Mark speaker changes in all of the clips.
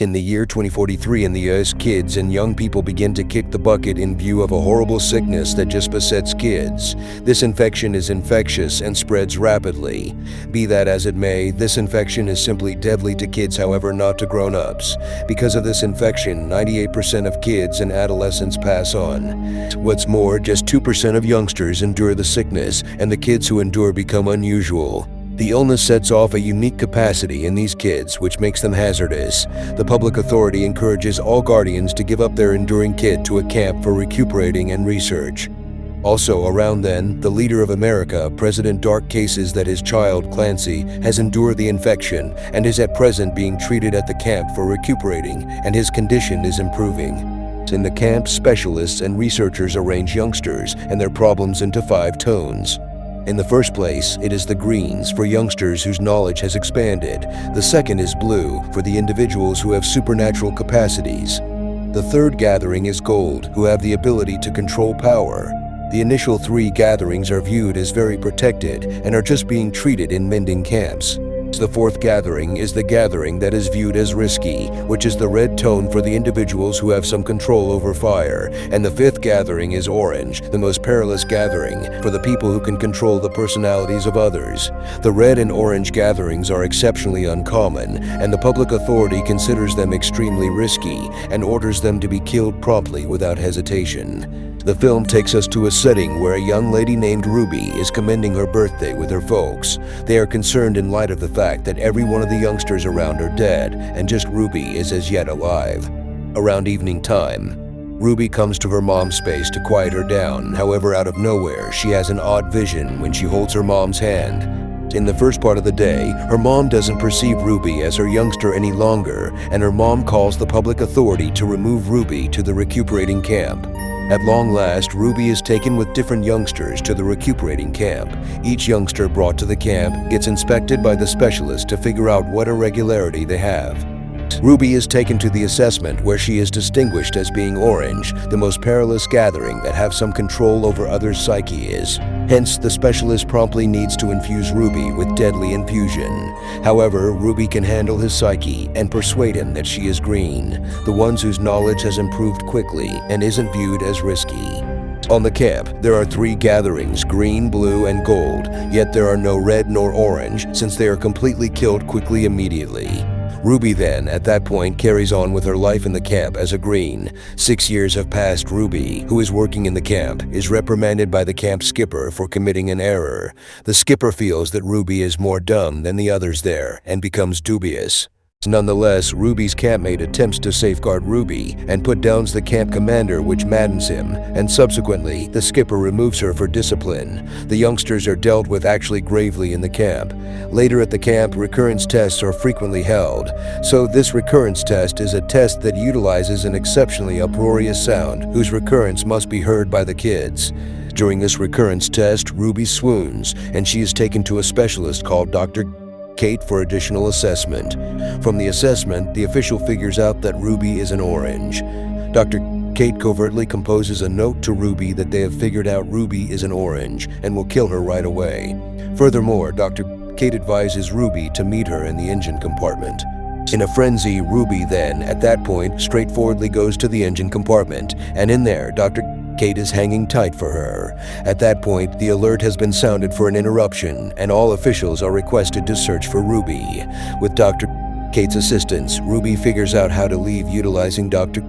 Speaker 1: In the year 2043 in the US, kids and young people begin to kick the bucket in view of a horrible sickness that just besets kids. This infection is infectious and spreads rapidly. Be that as it may, this infection is simply deadly to kids, however not to grown-ups. Because of this infection, 98% of kids and adolescents pass on. What's more, just 2% of youngsters endure the sickness, and the kids who endure become unusual. The illness sets off a unique capacity in these kids, which makes them hazardous. The public authority encourages all guardians to give up their enduring kid to a camp for recuperating and research. Also, around then, the leader of America, President Dark, cases that his child, Clancy, has endured the infection and is at present being treated at the camp for recuperating, and his condition is improving. In the camp, specialists and researchers arrange youngsters and their problems into 5 tones. In the first place, it is the greens for youngsters whose knowledge has expanded. The second is blue for the individuals who have supernatural capacities. The third gathering is gold, who have the ability to control power. The initial 3 gatherings are viewed as very protected and are just being treated in mending camps. The fourth gathering is the gathering that is viewed as risky, which is the red tone for the individuals who have some control over fire. And the fifth gathering is orange, the most perilous gathering, for the people who can control the personalities of others. The red and orange gatherings are exceptionally uncommon, and the public authority considers them extremely risky and orders them to be killed promptly without hesitation. The film takes us to a setting where a young lady named Ruby is commending her birthday with her folks. They are concerned in light of the fact that every one of the youngsters around are dead, and just Ruby is as yet alive. Around evening time, Ruby comes to her mom's space to quiet her down. However, out of nowhere, she has an odd vision when she holds her mom's hand. In the first part of the day, her mom doesn't perceive Ruby as her youngster any longer, and her mom calls the public authority to remove Ruby to the recuperating camp. At long last, Ruby is taken with different youngsters to the recuperating camp. Each youngster brought to the camp gets inspected by the specialist to figure out what irregularity they have. Ruby is taken to the assessment, where she is distinguished as being orange, the most perilous gathering that have some control over others' psyche is. Hence, the specialist promptly needs to infuse Ruby with deadly infusion. However, Ruby can handle his psyche and persuade him that she is green, the ones whose knowledge has improved quickly and isn't viewed as risky. On the camp, there are 3 gatherings, green, blue, and gold, yet there are no red nor orange, since they are completely killed quickly immediately. Ruby then, at that point, carries on with her life in the camp as a green. 6 years have passed. Ruby, who is working in the camp, is reprimanded by the camp skipper for committing an error. The skipper feels that Ruby is more dumb than the others there and becomes dubious. Nonetheless, Ruby's campmate attempts to safeguard Ruby and put down the camp commander, which maddens him, and subsequently, the skipper removes her for discipline. The youngsters are dealt with actually gravely in the camp. Later at the camp, recurrence tests are frequently held. So this recurrence test is a test that utilizes an exceptionally uproarious sound whose recurrence must be heard by the kids. During this recurrence test, Ruby swoons, and she is taken to a specialist called Dr. Kate for additional assessment. From the assessment, the official figures out that Ruby is an orange. Dr. Kate covertly composes a note to Ruby that they have figured out Ruby is an orange and will kill her right away. Furthermore, Dr. Kate advises Ruby to meet her in the engine compartment. In a frenzy, Ruby then, at that point, straightforwardly goes to the engine compartment, and in there, Dr. Kate is hanging tight for her. At that point, the alert has been sounded for an interruption, and all officials are requested to search for Ruby. With Dr. Kate's assistance, Ruby figures out how to leave utilizing Dr.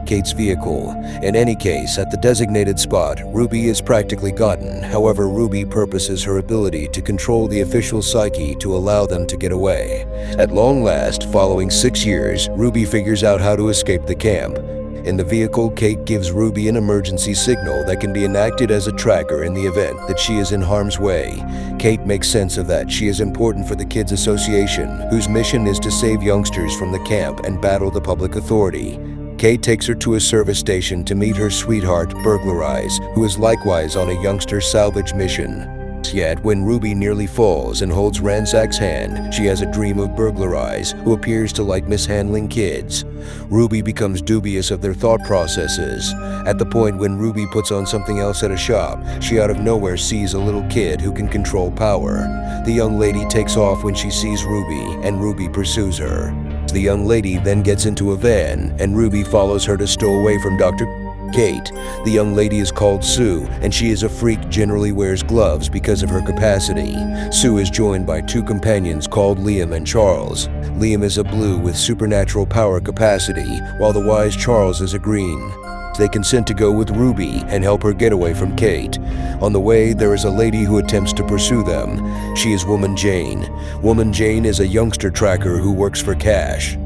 Speaker 1: Kate's vehicle. In any case, at the designated spot, Ruby is practically gotten. However, Ruby purposes her ability to control the official psyche to allow them to get away. At long last, following 6 years, Ruby figures out how to escape the camp. In the vehicle, Kate gives Ruby an emergency signal that can be enacted as a tracker in the event that she is in harm's way. Kate makes sense of that. She is important for the Kids Association, whose mission is to save youngsters from the camp and battle the public authority. Kate takes her to a service station to meet her sweetheart, Burglarize, who is likewise on a youngster salvage mission. Yet, when Ruby nearly falls and holds Ransack's hand, she has a dream of Burglarize, who appears to like mishandling kids. Ruby becomes dubious of their thought processes. At the point when Ruby puts on something else at a shop, she out of nowhere sees a little kid who can control power. The young lady takes off when she sees Ruby, and Ruby pursues her. The young lady then gets into a van, and Ruby follows her to stow away from Dr. Kate. The young lady is called Sue, and she is a freak, generally wears gloves because of her capacity. Sue is joined by two companions called Liam and Charles. Liam is a blue with supernatural power capacity, while the wise Charles is a green. They consent to go with Ruby and help her get away from Kate. On the way, there is a lady who attempts to pursue them. She is Woman Jane. Woman Jane is a youngster tracker who works for cash.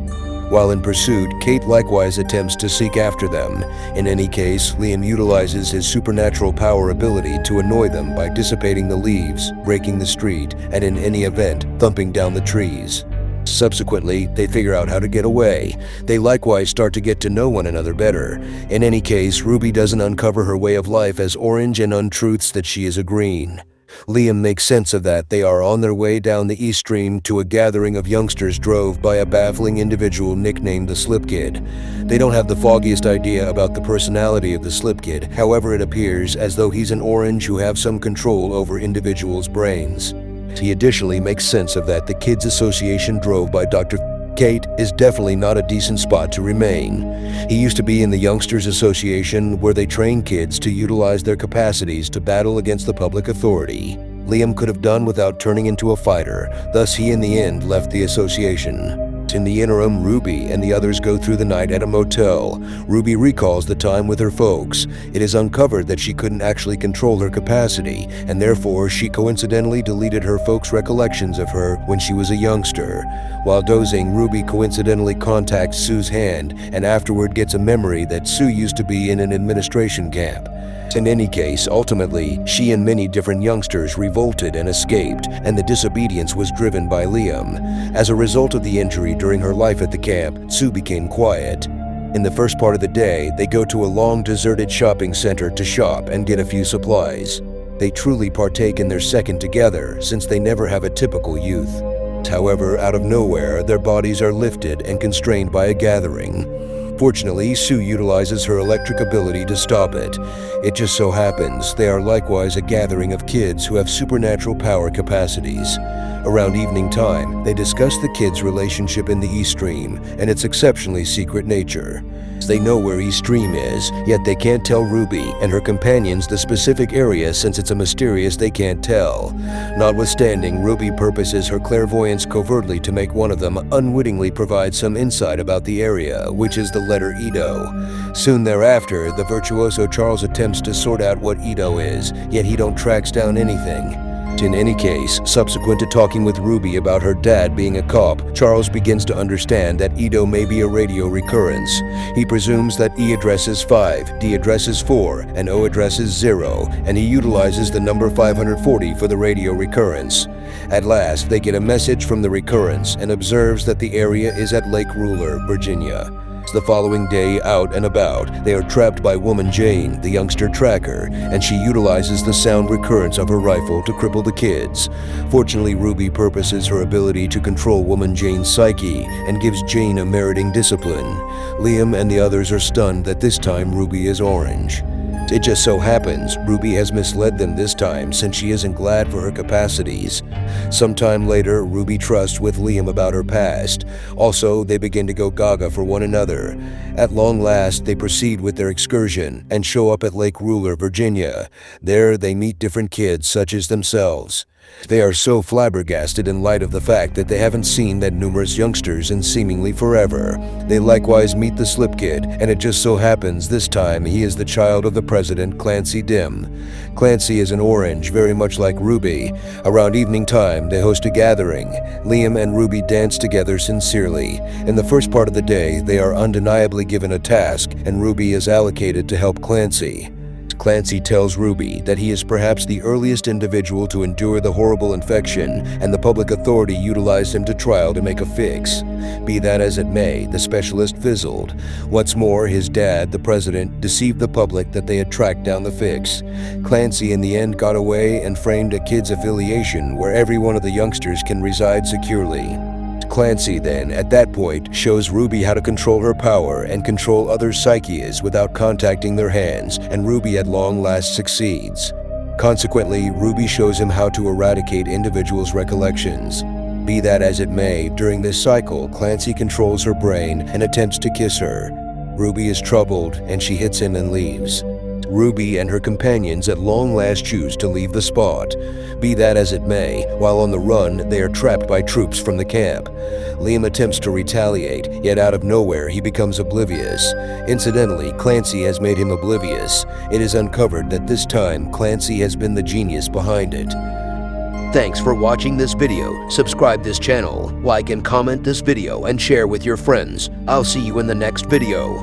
Speaker 1: While in pursuit, Kate likewise attempts to seek after them. In any case, Liam utilizes his supernatural power ability to annoy them by dissipating the leaves, breaking the street, and in any event, thumping down the trees. Subsequently, they figure out how to get away. They likewise start to get to know one another better. In any case, Ruby doesn't uncover her way of life as orange and untruths that she is a green. Liam makes sense of that. They are on their way down the East Stream to a gathering of youngsters drove by a baffling individual nicknamed the Slip Kid. They don't have the foggiest idea about the personality of the Slip Kid. However, it appears as though he's an orange who have some control over individuals' brains. He additionally makes sense of that the Kids Association drove by Dr. Kate is definitely not a decent spot to remain. He used to be in the Youngsters Association where they train kids to utilize their capacities to battle against the public authority. Liam could have done without turning into a fighter, thus he in the end left the association. In the interim, Ruby and the others go through the night at a motel. Ruby recalls the time with her folks. It is uncovered that she couldn't actually control her capacity, and therefore she coincidentally deleted her folks' recollections of her when she was a youngster. While dozing, Ruby coincidentally contacts Sue's hand, and afterward gets a memory that Sue used to be in an administration camp. In any case, ultimately, she and many different youngsters revolted and escaped, and the disobedience was driven by Liam. As a result of the injury during her life at the camp, Sue became quiet. In the first part of the day, they go to a long deserted shopping center to shop and get a few supplies. They truly partake in their second together, since they never have a typical youth. However, out of nowhere, their bodies are lifted and constrained by a gathering. Fortunately, Sue utilizes her electric ability to stop it. It just so happens they are likewise a gathering of kids who have supernatural power capacities. Around evening time, they discuss the kids' relationship in the East Stream and its exceptionally secret nature. They know where East Stream is, yet they can't tell Ruby and her companions the specific area since it's a mysterious they can't tell. Notwithstanding, Ruby purposes her clairvoyance covertly to make one of them unwittingly provide some insight about the area, which is the letter Edo. Soon thereafter, the virtuoso Charles attempts to sort out what Edo is, yet he don't tracks down anything. In any case, subsequent to talking with Ruby about her dad being a cop, Charles begins to understand that Edo may be a radio recurrence. He presumes that E address is 5, D address is 4, and O address is 0, and he utilizes the number 540 for the radio recurrence. At last, they get a message from the recurrence and observes that the area is at Lake Ruler, Virginia. The following day, out and about, they are trapped by Woman Jane, the youngster tracker, and she utilizes the sound recurrence of her rifle to cripple the kids. Fortunately, Ruby purposes her ability to control Woman Jane's psyche and gives Jane a meriting discipline. Liam and the others are stunned that this time Ruby is orange. It just so happens Ruby has misled them this time since she isn't glad for her capacities. Sometime later, Ruby trusts with Liam about her past. Also, they begin to go gaga for one another. At long last, they proceed with their excursion and show up at Lake Ruler, Virginia. There, they meet different kids such as themselves. They are so flabbergasted in light of the fact that they haven't seen that numerous youngsters in seemingly forever. They likewise meet the Slip Kid, and it just so happens this time he is the child of the president, Clancy Dim. Clancy is an orange, very much like Ruby. Around evening time, they host a gathering. Liam and Ruby dance together sincerely. In the first part of the day, they are undeniably given a task, and Ruby is allocated to help Clancy. Clancy tells Ruby that he is perhaps the earliest individual to endure the horrible infection, and the public authority utilized him to trial to make a fix. Be that as it may, the specialist fizzled. What's more, his dad, the president, deceived the public that they had tracked down the fix. Clancy in the end got away and framed a kids' affiliation where every one of the youngsters can reside securely. Clancy then, at that point, shows Ruby how to control her power and control others' psyches without contacting their hands, and Ruby at long last succeeds. Consequently, Ruby shows him how to eradicate individuals' recollections. Be that as it may, during this cycle, Clancy controls her brain and attempts to kiss her. Ruby is troubled and she hits him and leaves. Ruby and her companions at long last choose to leave the spot. Be that as it may, while on the run, they are trapped by troops from the camp. Liam attempts to retaliate, yet out of nowhere he becomes oblivious. Incidentally, Clancy has made him oblivious. It is uncovered that this time, Clancy has been the genius behind it. Thanks for watching this video. Subscribe this channel, like and comment this video, and share with your friends. I'll see you in the next video.